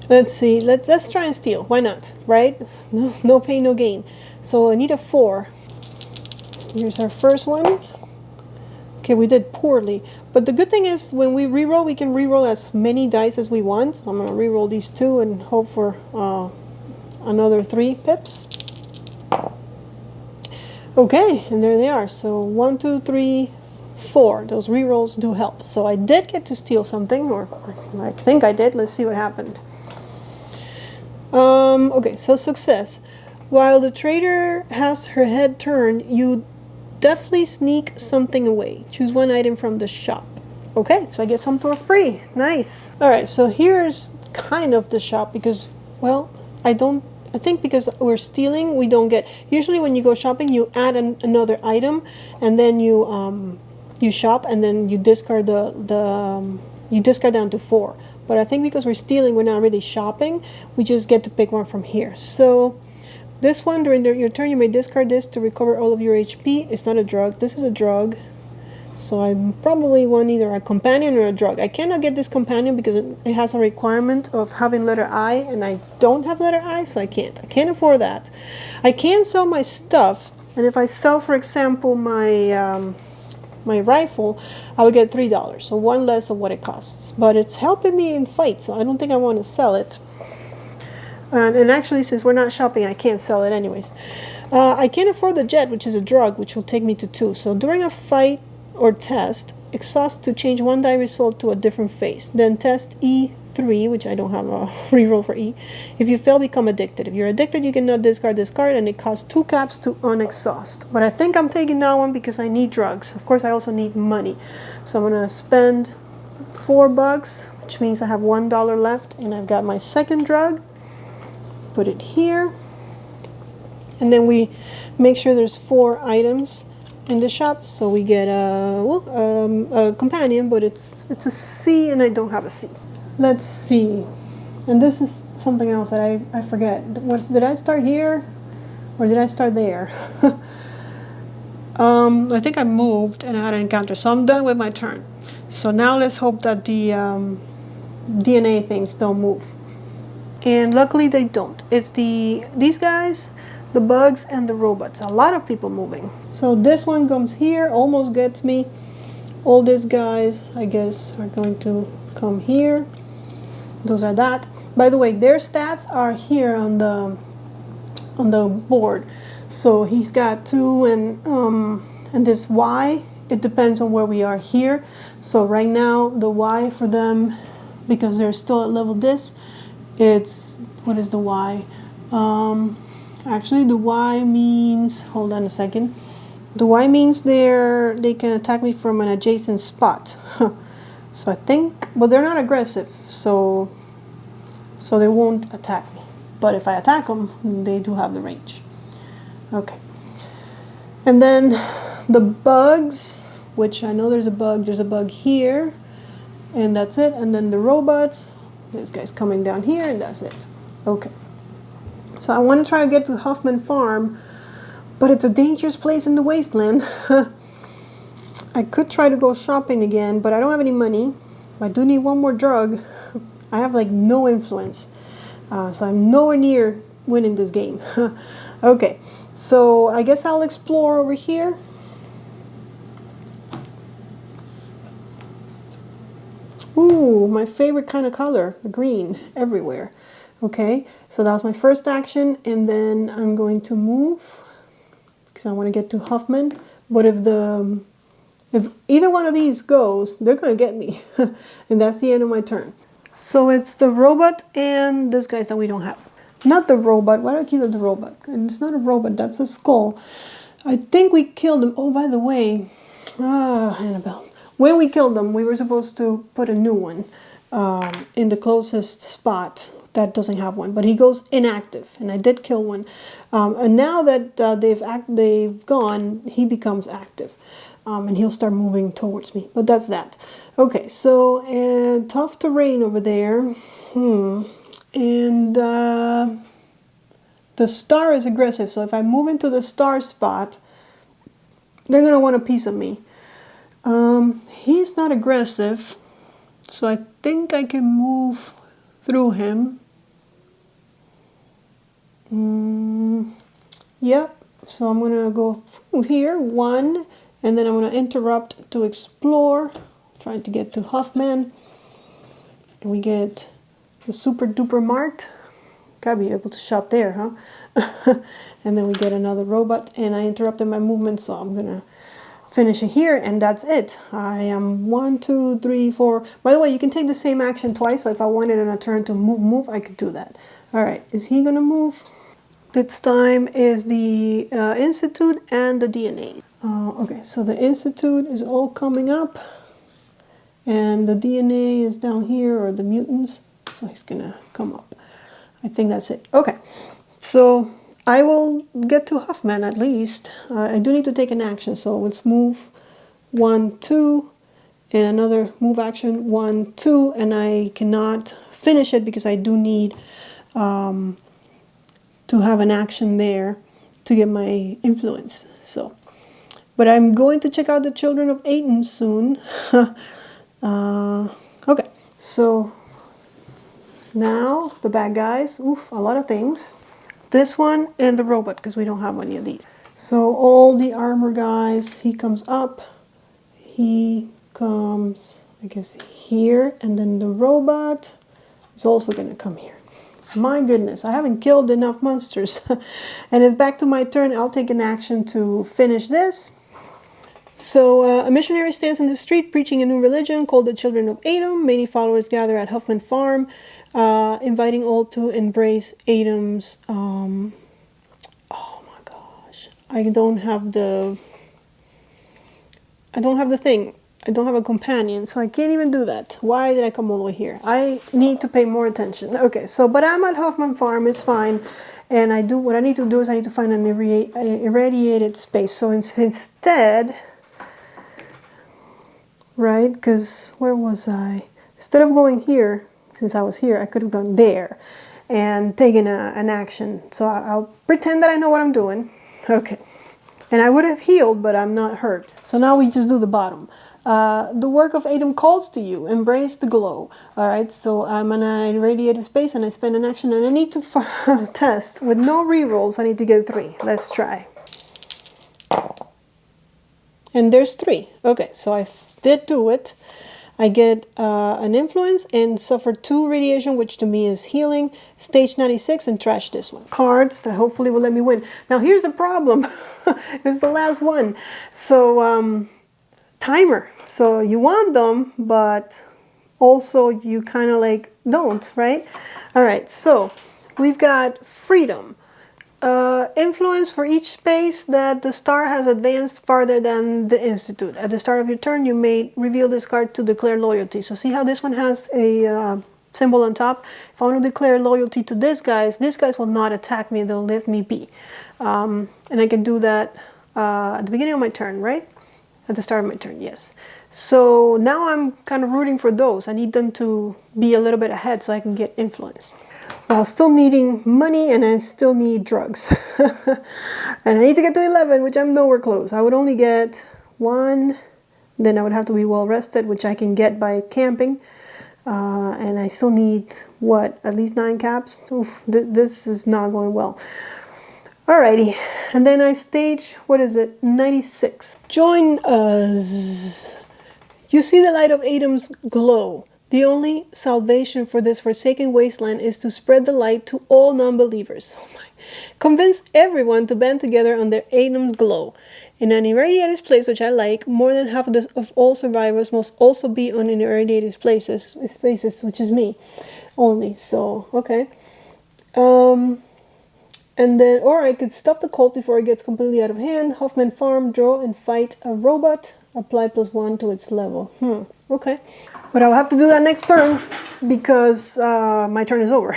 let's see, let's try and steal. Why not, right? No pain, no gain. So I need a 4. Here's our first one. Okay, we did poorly. But the good thing is when we reroll, we can reroll as many dice as we want. So I'm going to reroll these 2 and hope for another 3 pips. Okay, and there they are. So 1, 2, 3, 4. Those rerolls do help. So I did get to steal something, or I think I did. Let's see what happened. Okay, so success. While the trader has her head turned, you deftly sneak something away. Choose 1 item from the shop. Okay, so I get some for free. Nice. All right, so here's kind of the shop because, well, I think because we're stealing, we don't get. Usually when you go shopping, you add another item, and then you shop, and then you discard you discard down to 4. but I think because we're stealing, we're not really shopping. We just get to pick one from here. So this one, during your turn, you may discard this to recover all of your HP. It's not a drug. This is a drug. So I probably want either a companion or a drug. I cannot get this companion because it has a requirement of having letter I, and I don't have letter I, so I can't afford that. I can sell my stuff, and if I sell, for example, my my rifle, I would get $3, so one less of what it costs. But it's helping me in fights, so I don't think I want to sell it. And actually, since we're not shopping, I can't sell it anyways. I can't afford the jet, which is a drug, which will take me to 2. So during a fight or test, exhaust to change one die result to a different phase. Then test E3, which I don't have a reroll for E. If you fail, become addicted. If you're addicted, you cannot discard this card, and it costs 2 caps to unexhaust. But I think I'm taking that one because I need drugs. Of course, I also need money. So I'm gonna spend $4, which means I have $1 left, and I've got my second drug. Put it here. And then we make sure there's 4 items in the shop, so we get a companion, but it's a C, and I don't have a C. Let's see, and this is something else that I forget. Did I start here, or did I start there? I think I moved and I had an encounter, so I'm done with my turn. So now let's hope that the DNA things don't move, and luckily they don't. It's these guys, the bugs, and the robots. A lot of people moving. So this one comes here, almost gets me. All these guys, I guess, are going to come here. Those are that. By the way, their stats are here on the board. So he's got 2, and this Y, it depends on where we are here. So right now, the Y for them, because they're still at level this, it's, what is the Y? Actually, the Y means, hold on a second. The Y means they can attack me from an adjacent spot. So I think, but they're not aggressive, so they won't attack me. But if I attack them, they do have the range. Okay. And then the bugs, which I know there's a bug here, and that's it. And then the robots, this guy's coming down here, and that's it. Okay. So I want to try to get to Huffman Farm, but it's a dangerous place in the wasteland. I could try to go shopping again, but I don't have any money. I do need one more drug. I have like no influence, so I'm nowhere near winning this game. Okay, so I guess I'll explore over here. Ooh, my favorite kind of color, green, everywhere. Okay, so that was my first action, and then I'm going to move because I want to get to Huffman. But if either one of these goes, they're going to get me, and that's the end of my turn. So it's the robot and this guys that we don't have. Not the robot. Why do I kill the robot? It's not a robot. That's a skull. I think we killed him. Oh, by the way, Annabelle. When we killed them, we were supposed to put a new one in the closest spot that doesn't have one, but he goes inactive, and I did kill one. And now that they've gone, he becomes active, and he'll start moving towards me. But that's that. Okay, so tough terrain over there, and the star is aggressive. So if I move into the star spot, they're gonna want a piece of me. He's not aggressive, so I think I can move through him. Yep, so I'm gonna go here, 1, and then I'm gonna interrupt to explore, trying to get to Huffman, and we get the Super Duper Mart. Gotta be able to shop there, huh? And then we get another robot, and I interrupted my movement, so I'm gonna finish it here, and that's it. I am 1, 2, 3, 4. By the way, you can take the same action twice, so if I wanted in a turn to move, I could do that. All right, is he gonna move? This time is the Institute and the DNA. Okay, so the Institute is all coming up, and the DNA is down here, or the mutants, so he's gonna come up. I think that's it. Okay, so I will get to Huffman at least. I do need to take an action, so let's move 1, 2, and another move action 1, 2, and I cannot finish it because I do need to have an action there to get my influence. So, but I'm going to check out the Children of Atom soon. Okay, so now the bad guys. Oof, a lot of things. This one and the robot, because we don't have any of these. So all the armor guys, he comes up. He comes, I guess, here, and then the robot is also going to come here. My goodness, I haven't killed enough monsters. And it's back to my turn. I'll take an action to finish this. So a missionary stands in the street preaching a new religion called the Children of Atom. Many followers gather at Huffman Farm, inviting all to embrace Atom's... oh my gosh, I don't have the thing. I don't have a companion, so I can't even do that. Why did I come all the way here? I need to pay more attention. Okay, so, but I'm at Huffman Farm, it's fine. And what I need to do is I need to find an irradiated space. So instead, right, because where was I? Instead of going here, since I was here, I could have gone there and taken an action. So I'll pretend that I know what I'm doing. Okay. And I would have healed, but I'm not hurt. So now we just do the bottom. The work of Atom calls to you. Embrace the glow. All right, so I'm in an irradiated space and I spend an action and I need to test. With no rerolls, I need to get 3. Let's try. And there's 3. Okay, so I did do it. I get an influence and suffer 2 radiation, which to me is healing. Stage 96 and trash this one. Cards that hopefully will let me win. Now here's the problem. It's the last one. So timer. So you want them, but also you kind of like don't, right? All right, so we've got freedom. Influence for each space that the star has advanced farther than the institute. At the start of your turn, you may reveal this card to declare loyalty. So see how this one has a symbol on top? If I want to declare loyalty to these guys will not attack me, they'll leave me be. And I can do that at the beginning of my turn, right? At the start of my turn, yes. So now I'm kind of rooting for those. I need them to be a little bit ahead so I can get influence. While still needing money, and I still need drugs. And I need to get to 11, which I'm nowhere close. I would only get 1, then I would have to be well rested, which I can get by camping. And I still need, what, at least 9 caps? Oof, this is not going well. Alrighty, and then I stage, what is it, 96. Join us. You see the light of Atom's glow. The only salvation for this forsaken wasteland is to spread the light to all non-believers. Oh my. Convince everyone to band together under Atom's glow. In an irradiated place, which I like, more than half of all survivors must also be on irradiated spaces, which is me only. So, okay. And then, or I could stop the cult before it gets completely out of hand. Huffman Farm, draw and fight a robot. Apply +1 to its level. Okay. But I'll have to do that next turn because my turn is over.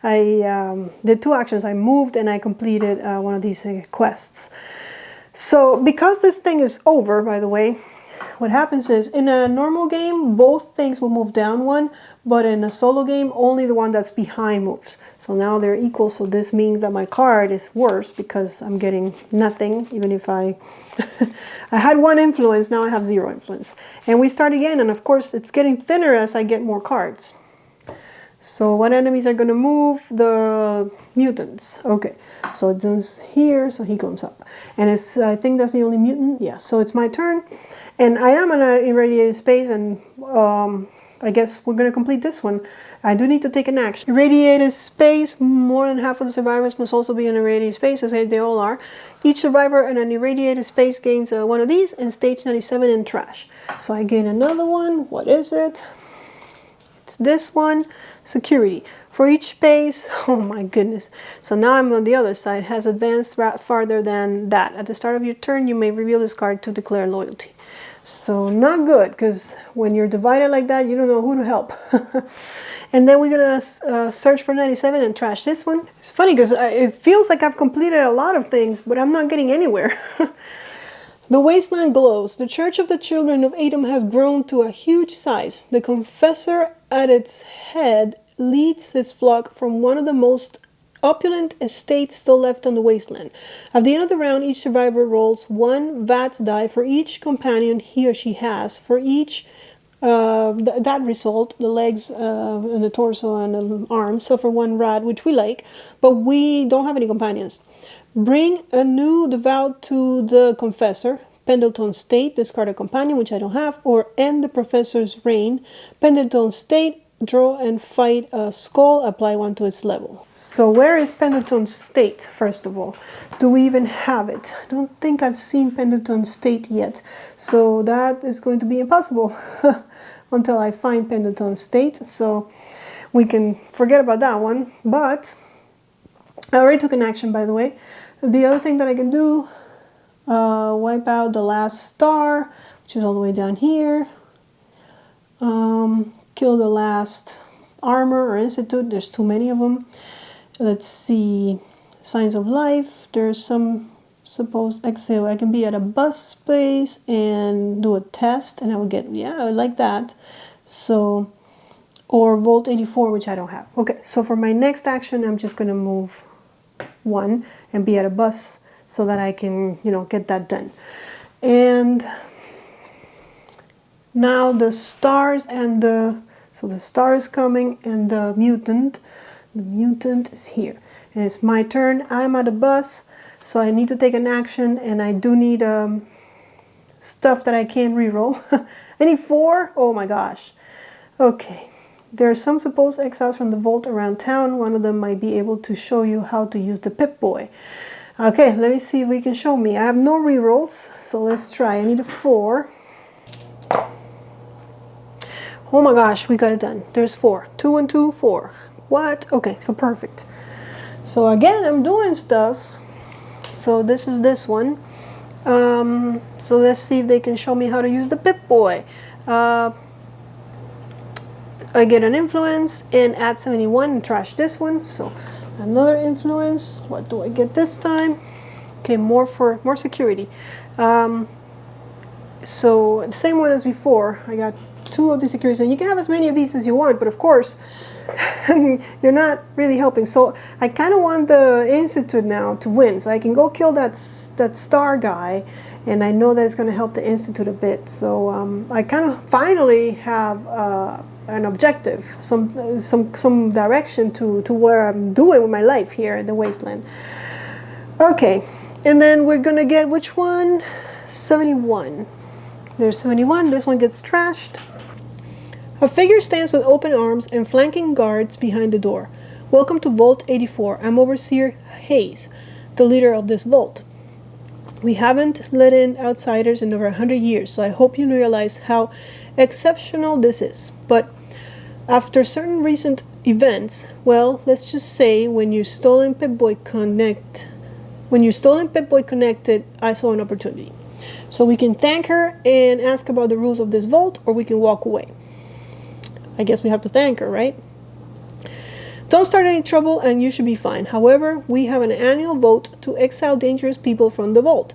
I did 2 actions. I moved and I completed one of these quests. So because this thing is over, by the way, what happens is in a normal game, both things will move down 1, but in a solo game, only the one that's behind moves. So now they're equal, so this means that my card is worse because I'm getting nothing, even if I had 1 influence, now I have 0 influence. And we start again, and of course it's getting thinner as I get more cards. So what enemies are going to move? The mutants. Okay, so it's here, so he comes up. And it's, I think that's the only mutant. Yeah, so it's my turn. And I am in an irradiated space, and I guess we're going to complete this one. I do need to take an action. Irradiated space, more than half of the survivors must also be in an irradiated space, as they all are. Each survivor in an irradiated space gains one of these, and stage 97 in trash. So I gain another one. What is it? It's this one. Security. For each space, oh my goodness. So now I'm on the other side, has advanced farther than that. At the start of your turn, you may reveal this card to declare loyalty. So not good, because when you're divided like that, you don't know who to help. And then we're gonna search for 97 and trash this one. It's funny because it feels like I've completed a lot of things, but I'm not getting anywhere. The wasteland glows. The church of the children of Adam has grown to a huge size. The confessor at its head leads his flock from one of the most opulent estates still left on the wasteland. At the end of the round, each survivor rolls one VAT die for each companion he or she has. For each that result, the legs and the torso and the arms suffer one rad, which we like, but we don't have any companions. Bring a new devout to the confessor. Pendleton State, discard a companion, which I don't have, or end the professor's reign. Pendleton State, draw and fight a skull, apply one to its level. So where is Pendleton State, first of all? Do we even have it? I don't think I've seen Pendleton State yet. So that is going to be impossible until I find Pendleton State. So we can forget about that one. But I already took an action, by the way. The other thing that I can do, wipe out the last star, which is all the way down here. Kill the last armor or institute. There's too many of them. Let's see. Signs of life. There's some supposed exhale. I can be at a bus space and do a test, and I would get, yeah, I would like that. So, or Volt 84, which I don't have. Okay, so for my next action, I'm just going to move one and be at a bus so that I can, you know, get that done. And now the stars and so the star is coming and the mutant is here. And it's my turn. I'm at a bus, so I need to take an action, and I do need stuff that I can't reroll. I need 4. Oh my gosh. Okay. There are some supposed exiles from the vault around town. One of them might be able to show you how to use the Pip-Boy. Okay, let me see if we can show me. I have no rerolls, so let's try. I need a 4. Oh my gosh, we got it done. There's 4. 2 and 2, 4. What? Okay, so perfect. So again, I'm doing stuff. So this is this one. So let's see if they can show me how to use the Pip-Boy. I get an influence and add 71 and trash this one. So another influence. What do I get this time? Okay, more security. So the same one as before. I got 2 of these securities, and you can have as many of these as you want, but of course you're not really helping. So I kind of want the institute now to win, so I can go kill that star guy, and I know that it's going to help the institute a bit. So I kind of finally have an objective, some direction to where I'm doing with my life here in the wasteland. Okay, and then we're gonna get which one? 71. There's 71. This one gets trashed. A figure stands with open arms and flanking guards behind the door. Welcome to Vault 84. I'm Overseer Hayes, the leader of this vault. We haven't let in outsiders in over 100 years, so I hope you realize how exceptional this is. But after certain recent events, well, let's just say when your stolen Pip-Boy connected, I saw an opportunity. So we can thank her and ask about the rules of this vault, or we can walk away. I guess we have to thank her, right? Don't start any trouble and you should be fine. However, we have an annual vote to exile dangerous people from the vault.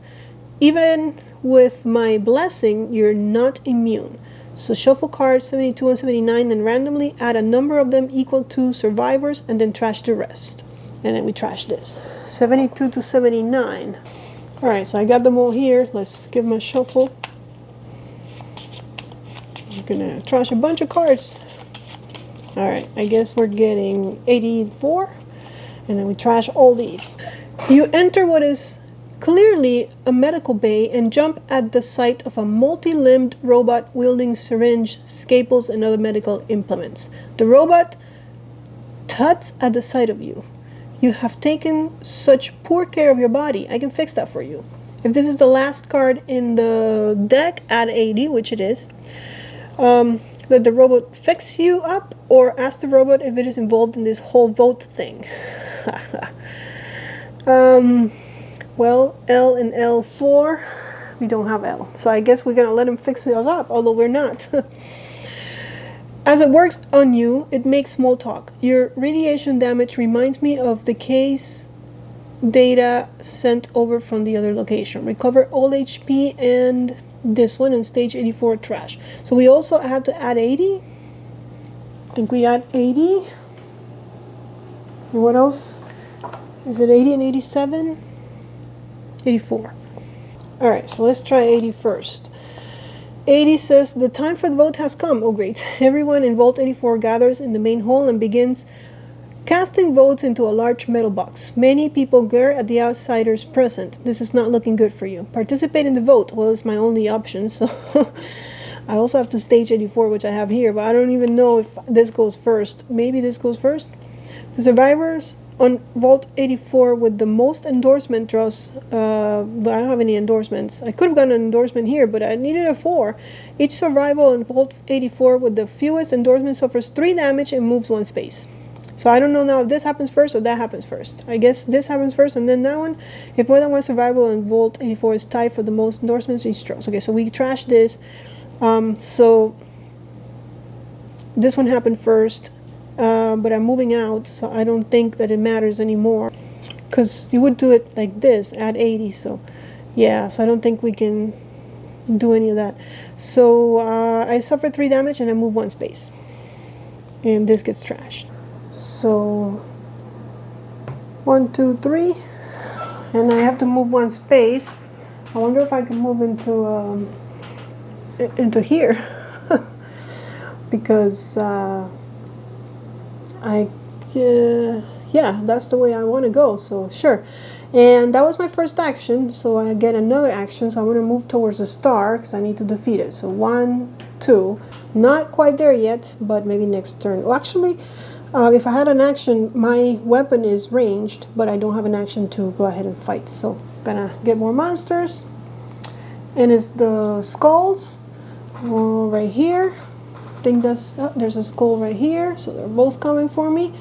Even with my blessing, you're not immune. So shuffle cards 72 and 79 and randomly add a number of them equal to survivors and then trash the rest. And then we trash this. 72 to 79. Alright, so I got them all here. Let's give them a shuffle. I'm gonna trash a bunch of cards. Alright, I guess we're getting 84. And then we trash all these. You enter what is clearly a medical bay and jump at the sight of a multi-limbed robot wielding syringe, scalpels, and other medical implements. The robot tuts at the sight of you. You have taken such poor care of your body. I can fix that for you. If this is the last card in the deck, add 80, which it is. Let the robot fix you up, or ask the robot if it is involved in this whole vote thing. Well, L and L4, we don't have L. So I guess we're going to let him fix us up, although we're not. As it works on you, it makes small talk. Your radiation damage reminds me of the case data sent over from the other location. Recover all HP and this one, and stage 84 trash. So we also have to add 80. I think we add 80. And what else? Is it 80 and 87? 84. Alright, so let's try 80 first. 80 says, the time for the vote has come. Oh great. Everyone in Vault 84 gathers in the main hall and begins casting votes into a large metal box. Many people glare at the outsiders present. This is not looking good for you. Participate in the vote. Well, it's my only option, so I also have to stage 84, which I have here, but I don't even know if this goes first. Maybe this goes first? The survivors on Vault 84 with the most endorsement draws, but I don't have any endorsements. I could have gotten an endorsement here, but I needed a 4. Each survival in Vault 84 with the fewest endorsements suffers 3 damage and moves 1 space. So I don't know now if this happens first or that happens first. I guess this happens first and then that one. If more than one survival in Vault 84 is tied for the most endorsements, each draws. Okay, so we trash this. So this one happened first. But I'm moving out, so I don't think that it matters anymore, because you would do it like this, add 80, so yeah, so I don't think we can do any of that. So I suffered 3 damage and I move 1 space, and this gets trashed. So 1, 2, 3, and I have to move 1 space. I wonder if I can move into here because yeah, that's the way I want to go, so sure. And that was my first action, so I get another action, so I'm going to move towards the star because I need to defeat it. So 1, 2, not quite there yet, but maybe next turn. Well, actually, if I had an action, my weapon is ranged, but I don't have an action to go ahead and fight. So I'm gonna get more monsters, and it's the skulls right here. I think there's a skull right here, so they're both coming for me.